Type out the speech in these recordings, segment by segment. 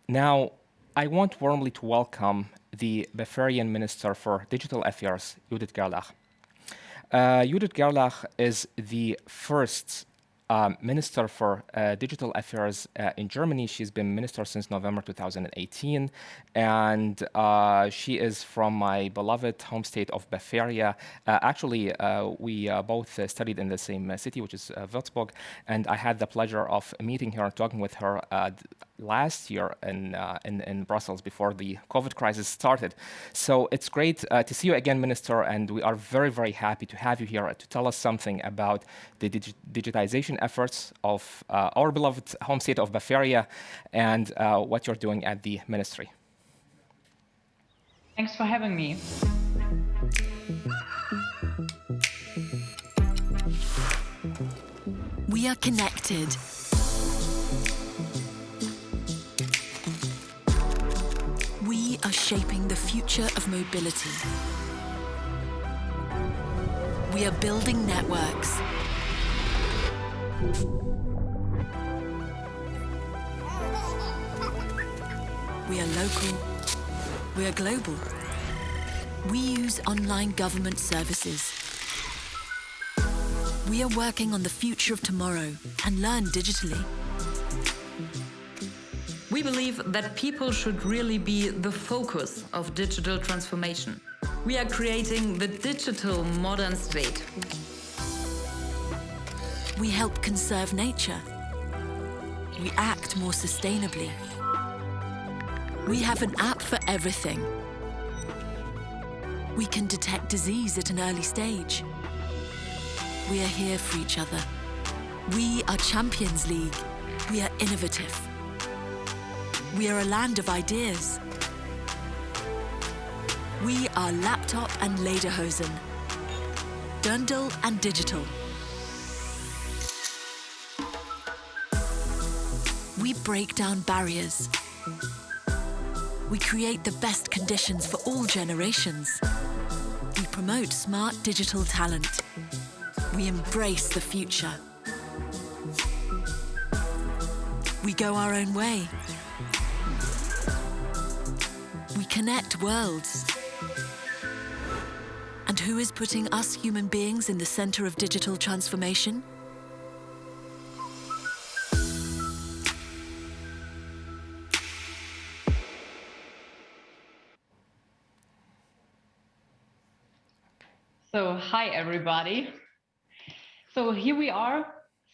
Now, I want warmly to welcome the Bavarian Minister for Digital Affairs, Judith Gerlach. Judith Gerlach is the first Minister for Digital Affairs in Germany. She's been minister since November 2018, and she is from my beloved home state of Bavaria. Actually, we both studied in the same city, which is Würzburg, and I had the pleasure of meeting her and talking with her last year in Brussels before the COVID crisis started. So it's great to see you again, Minister, and we are very, very happy to have you here to tell us something about the digitization efforts of our beloved home state of Bavaria and what you're doing at the ministry. Thanks for having me. We are connected. We are shaping the future of mobility. We are building networks. We are local. We are global. We use online government services. We are working on the future of tomorrow and learn digitally. We believe that people should really be the focus of digital transformation. We are creating the digital modern state. We help conserve nature. We act more sustainably. We have an app for everything. We can detect disease at an early stage. We are here for each other. We are Champions League. We are innovative. We are a land of ideas. We are laptop and lederhosen. Dirndl and digital. We break down barriers. We create the best conditions for all generations. We promote smart digital talent. We embrace the future. We go our own way. We connect worlds. And who is putting us human beings in the center of digital transformation? So, hi everybody. So here we are,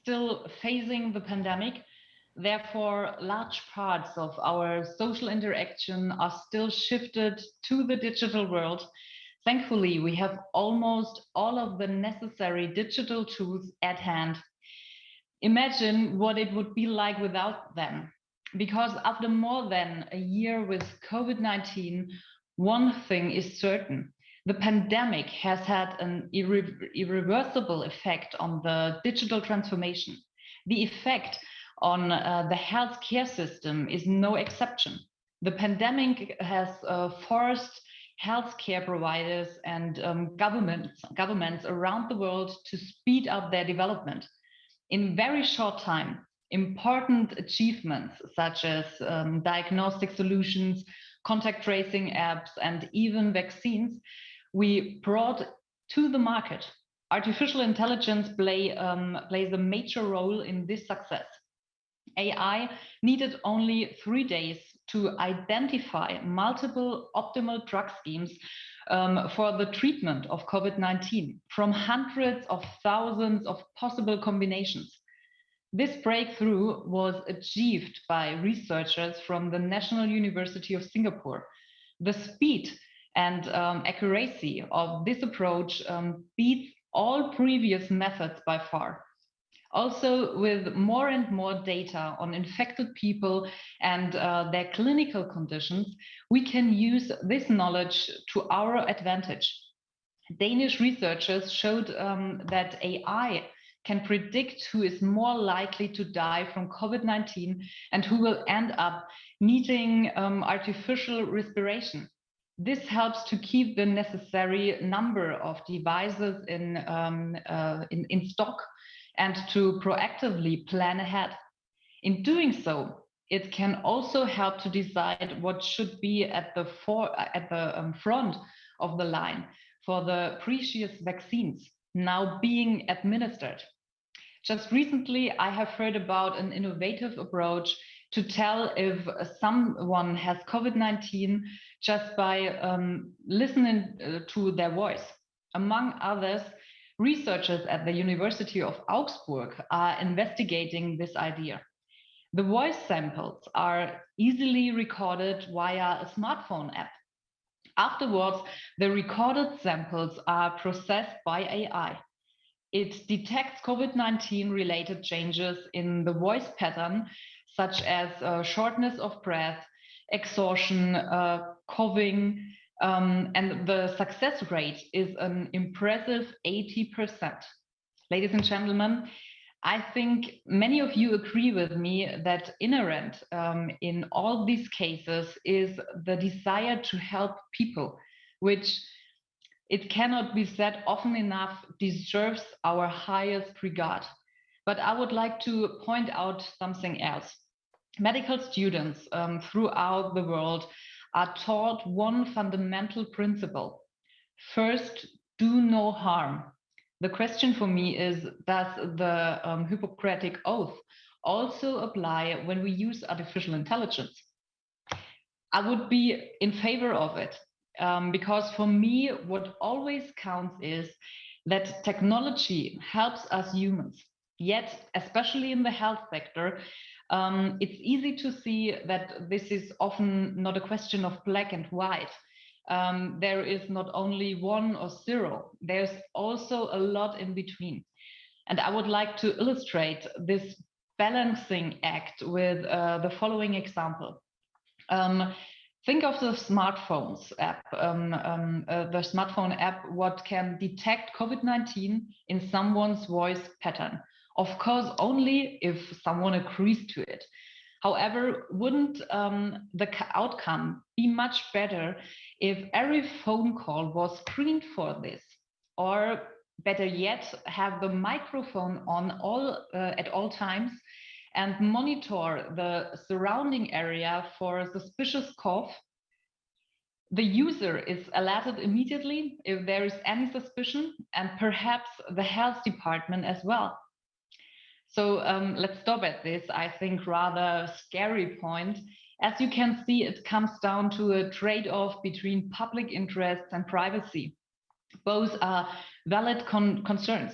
still facing the pandemic. Therefore, large parts of our social interaction are still shifted to the digital world. Thankfully, we have almost all of the necessary digital tools at hand. Imagine what it would be like without them. Because after more than a year with COVID-19, one thing is certain. The pandemic has had an irreversible effect on the digital transformation. The effect on the healthcare system is no exception. The pandemic has forced healthcare providers and governments around the world to speed up their development. In very short time, important achievements such as diagnostic solutions, contact tracing apps, and even vaccines we brought to the market. Artificial intelligence plays a major role in this success. AI needed only 3 days to identify multiple optimal drug schemes for the treatment of COVID-19 from hundreds of thousands of possible combinations. This breakthrough was achieved by researchers from the National University of Singapore. The speed and accuracy of this approach beats all previous methods by far. Also, with more and more data on infected people and their clinical conditions, we can use this knowledge to our advantage. Danish researchers showed that AI can predict who is more likely to die from COVID-19 and who will end up needing artificial respiration. This helps to keep the necessary number of devices in stock and to proactively plan ahead. In doing so, It can also help to decide what should be at the front of the line for the precious vaccines now being administered. Just recently, I have heard about an innovative approach to tell if someone has COVID-19 just by listening to their voice. Among others, researchers at the University of Augsburg are investigating this idea. The voice samples are easily recorded via a smartphone app. Afterwards, the recorded samples are processed by AI. It detects COVID-19 related changes in the voice pattern, such as shortness of breath, exhaustion, coughing, and the success rate is an impressive 80%. Ladies and gentlemen, I think many of you agree with me that inherent in all these cases is the desire to help people, which, it cannot be said often enough, deserves our highest regard. But I would like to point out something else. Medical students throughout the world are taught one fundamental principle. First, do no harm. The question for me is, does the Hippocratic Oath also apply when we use artificial intelligence? I would be in favor of it. Because for me, what always counts is that technology helps us humans. Yet, especially in the health sector, it's easy to see that this is often not a question of black and white. There is not only 1 or 0, there's also a lot in between. And I would like to illustrate this balancing act with the following example. Think of the smartphones app, the smartphone app, what can detect COVID-19 in someone's voice pattern. Of course, only if someone agrees to it. However, wouldn't the outcome be much better if every phone call was screened for this? Or better yet, have the microphone on at all times and monitor the surrounding area for a suspicious cough. The user is alerted immediately if there is any suspicion, and perhaps the health department as well. So let's stop at this, I think, rather scary point. As you can see, it comes down to a trade-off between public interests and privacy. Both are valid concerns.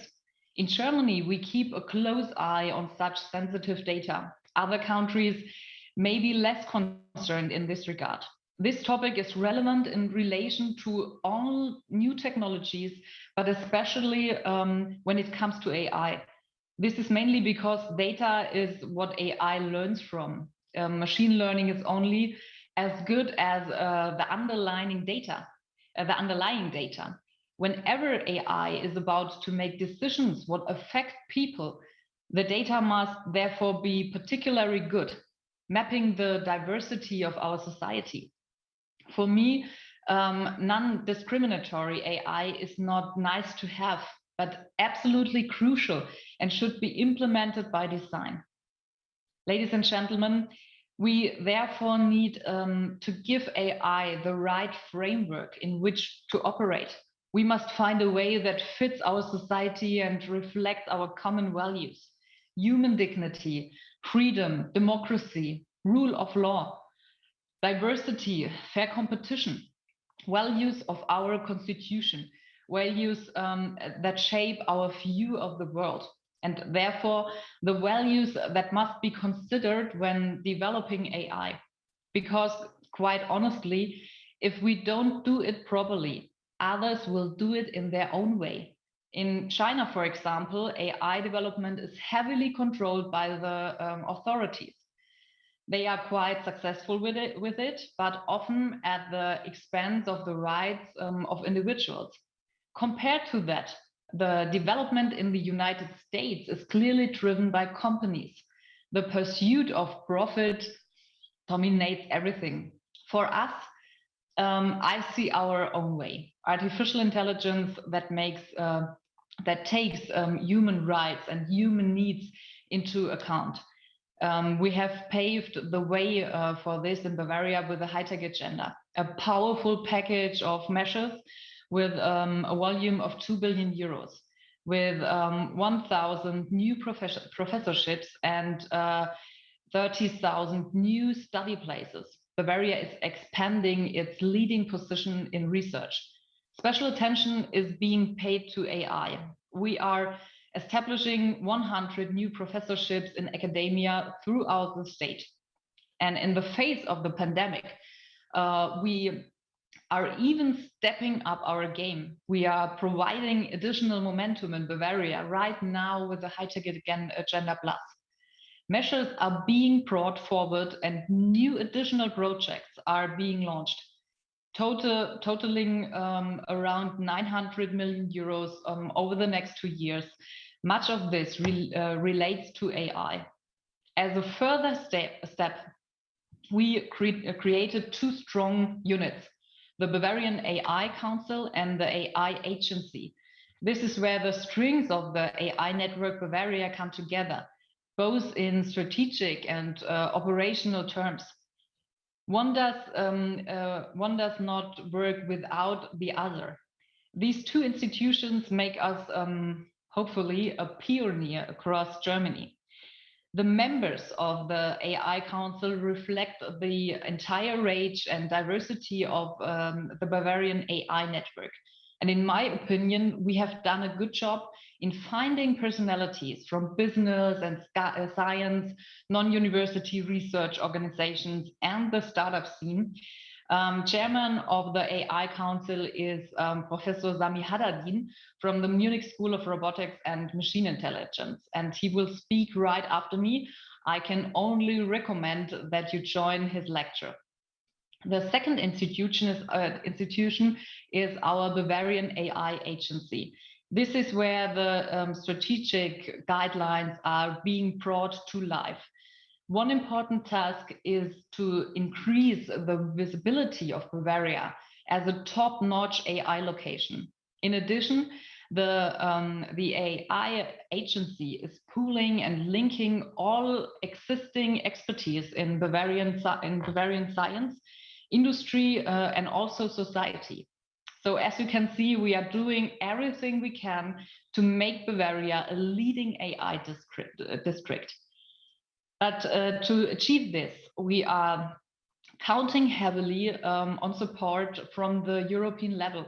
In Germany, we keep a close eye on such sensitive data. Other countries may be less concerned in this regard. This topic is relevant in relation to all new technologies, but especially when it comes to AI. This is mainly because data is what AI learns from. Machine learning is only as good as the underlying data. Whenever AI is about to make decisions what affect people, the data must therefore be particularly good, mapping the diversity of our society. For me, non-discriminatory AI is not nice to have, but absolutely crucial and should be implemented by design. Ladies and gentlemen, we therefore need to give AI the right framework in which to operate. We must find a way that fits our society and reflects our common values: human dignity, freedom, democracy, rule of law, diversity, fair competition, values of our constitution, values that shape our view of the world, and therefore the values that must be considered when developing AI. Because quite honestly, if we don't do it properly, others will do it in their own way. In China, for example, AI development is heavily controlled by the authorities. They are quite successful with it, but often at the expense of the rights of individuals. Compared to that, the development in the United States is clearly driven by companies. The pursuit of profit dominates everything. For us, I see our own way. Artificial intelligence that takes human rights and human needs into account. We have paved the way for this in Bavaria with the high-tech agenda, a powerful package of measures with a volume of 2 billion euros, with 1,000 new professorships and 30,000 new study places. Bavaria is expanding its leading position in research. Special attention is being paid to AI. We are establishing 100 new professorships in academia throughout the state. And in the face of the pandemic, we are even stepping up our game. We are providing additional momentum in Bavaria right now with the high-tech agenda plus. Measures are being brought forward and new additional projects are being launched, totaling around 900 million euros over the next 2 years. Much of this relates to AI. As a further step, we created 2 strong units, the Bavarian AI Council and the AI Agency. This is where the strings of the AI network Bavaria come together, both in strategic and operational terms. One does not work without the other. These 2 institutions make us hopefully a pioneer across Germany. The members of the AI Council reflect the entire range and diversity of the Bavarian AI network. And in my opinion, we have done a good job in finding personalities from business and science, non-university research organizations, and the startup scene. Chairman of the AI Council is Professor Sami Haddadin from the Munich School of Robotics and Machine Intelligence, and he will speak right after me. I can only recommend that you join his lecture. The second institution is our Bavarian AI Agency. This is where the strategic guidelines are being brought to life. One important task is to increase the visibility of Bavaria as a top-notch AI location. In addition, the AI Agency is pooling and linking all existing expertise in Bavarian science, industry, and also society. So as you can see, we are doing everything we can to make Bavaria a leading AI district. But to achieve this, we are counting heavily on support from the European level.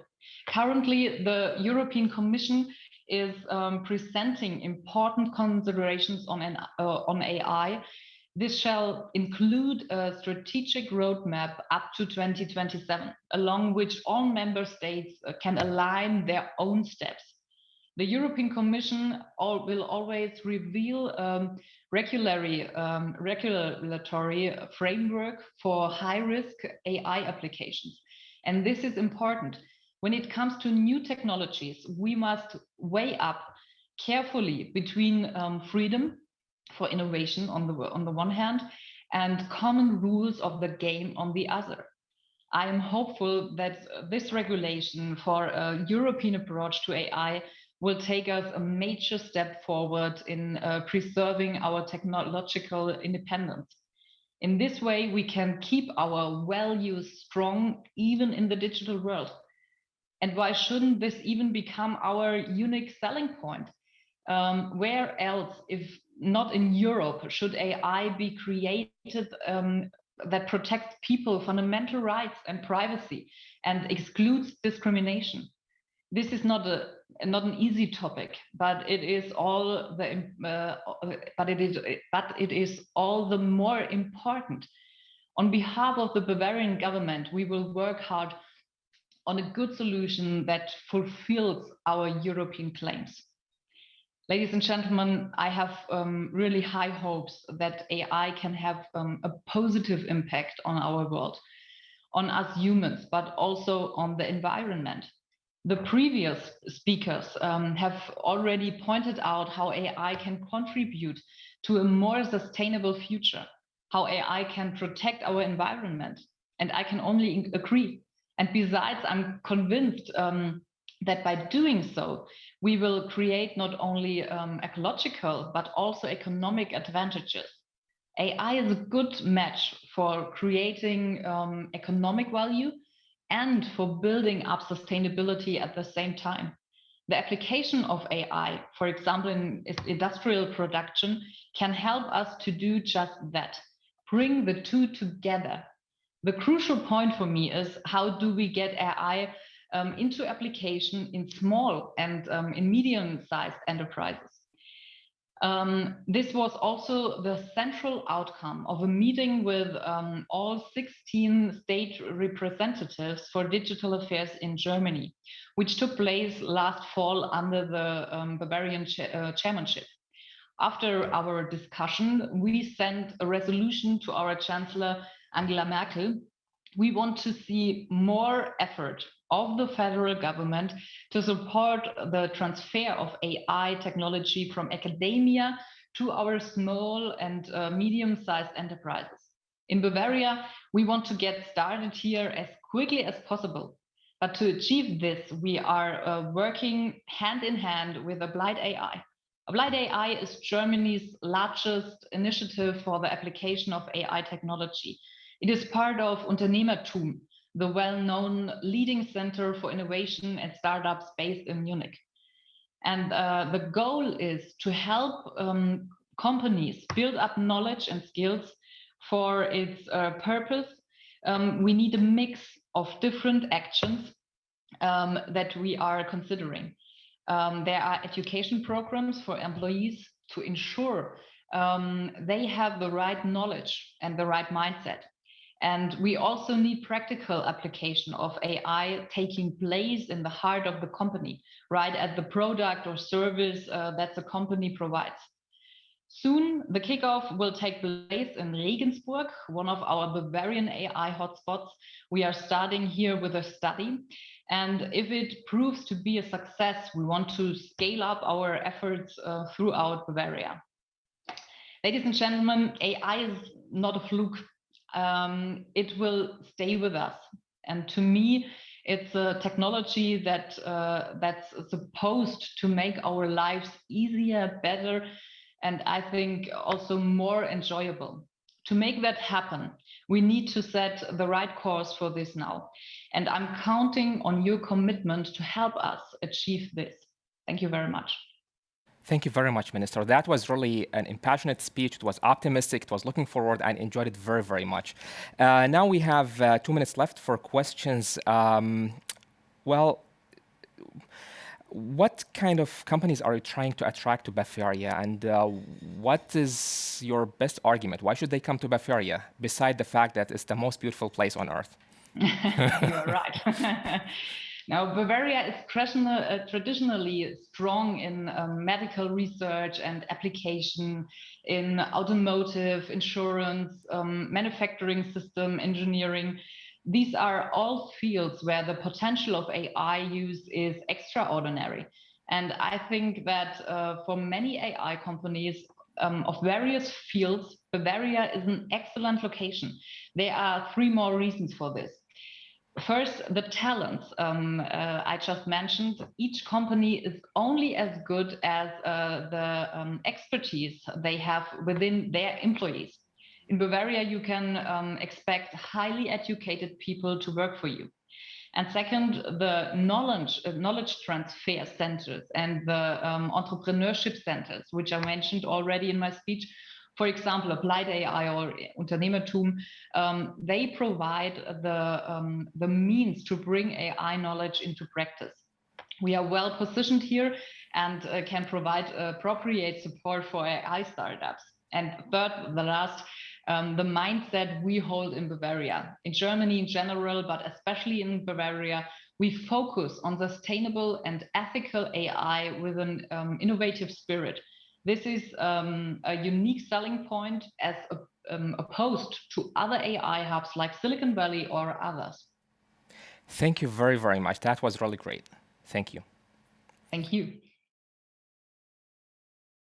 Currently, the European Commission is presenting important considerations on AI. This shall include a strategic roadmap up to 2027, along which all member states can align their own steps. The European Commission will always reveal regulatory framework for high-risk AI applications. And this is important. When it comes to new technologies, we must weigh up carefully between freedom for innovation on the one hand and common rules of the game on the other. I am hopeful that this regulation for a European approach to AI will take us a major step forward in preserving our technological independence. In this way, we can keep our values strong even in the digital world. And why shouldn't this even become our unique selling point? Where else, if not in Europe, should AI be created that protects people, fundamental rights and privacy and excludes discrimination? This is not an easy topic, but it is all the more important. On behalf of the Bavarian government, we will work hard on a good solution that fulfills our European claims. Ladies and gentlemen, I have really high hopes that AI can have a positive impact on our world, on us humans, but also on the environment. The previous speakers have already pointed out how AI can contribute to a more sustainable future, how AI can protect our environment, and I can only agree. And besides, I'm convinced that by doing so, we will create not only ecological, but also economic advantages. AI is a good match for creating economic value and for building up sustainability at the same time. The application of AI, for example, in industrial production, can help us to do just that, bring the two together. The crucial point for me is how do we get AI into application in small and in medium-sized enterprises. This was also the central outcome of a meeting with all 16 state representatives for digital affairs in Germany, which took place last fall under the Bavarian chairmanship. After our discussion, we sent a resolution to our Chancellor Angela Merkel. We want to see more effort of the federal government to support the transfer of AI technology from academia to our small and medium-sized enterprises. In Bavaria, we want to get started here as quickly as possible. But to achieve this, we are working hand in hand with Applied AI. Applied AI is Germany's largest initiative for the application of AI technology. It is part of Unternehmertum, the well-known leading center for innovation and startups based in Munich. And the goal is to help companies build up knowledge and skills for its purpose. We need a mix of different actions that we are considering. There are education programs for employees to ensure they have the right knowledge and the right mindset. And we also need practical application of AI taking place in the heart of the company, right at the product or service that the company provides. Soon, the kickoff will take place in Regensburg, one of our Bavarian AI hotspots. We are starting here with a study. And if it proves to be a success, we want to scale up our efforts throughout Bavaria. Ladies and gentlemen, AI is not a fluke. It will stay with us. And to me, it's a technology that's supposed to make our lives easier, better, and I think also more enjoyable. To make that happen, we need to set the right course for this now. And I'm counting on your commitment to help us achieve this. Thank you very much. Thank you very much, Minister. That was really an impassioned speech. It was optimistic. It was looking forward. I enjoyed it very, very much. Now we have 2 minutes left for questions. Well, what kind of companies are you trying to attract to Bavaria, and what is your best argument? Why should they come to Bavaria, beside the fact that it's the most beautiful place on earth? You're right. Now, Bavaria is traditionally strong in medical research and application, in automotive, insurance, manufacturing system, engineering. These are all fields where the potential of AI use is extraordinary. And I think that for many AI companies of various fields, Bavaria is an excellent location. There are 3 more reasons for this. First, the talents I just mentioned. Each company is only as good as the expertise they have within their employees. In Bavaria, you can expect highly educated people to work for you. And second, the knowledge transfer centers and the entrepreneurship centers, which I mentioned already in my speech. For example, Applied AI or Unternehmertum, they provide the means to bring AI knowledge into practice. We are well positioned here and can provide appropriate support for AI startups. And third, the last, the mindset we hold in Bavaria. In Germany in general, but especially in Bavaria, we focus on sustainable and ethical AI with an innovative spirit. This is a unique selling point as opposed to other AI hubs like Silicon Valley or others. Thank you very, very much. That was really great. Thank you. Thank you.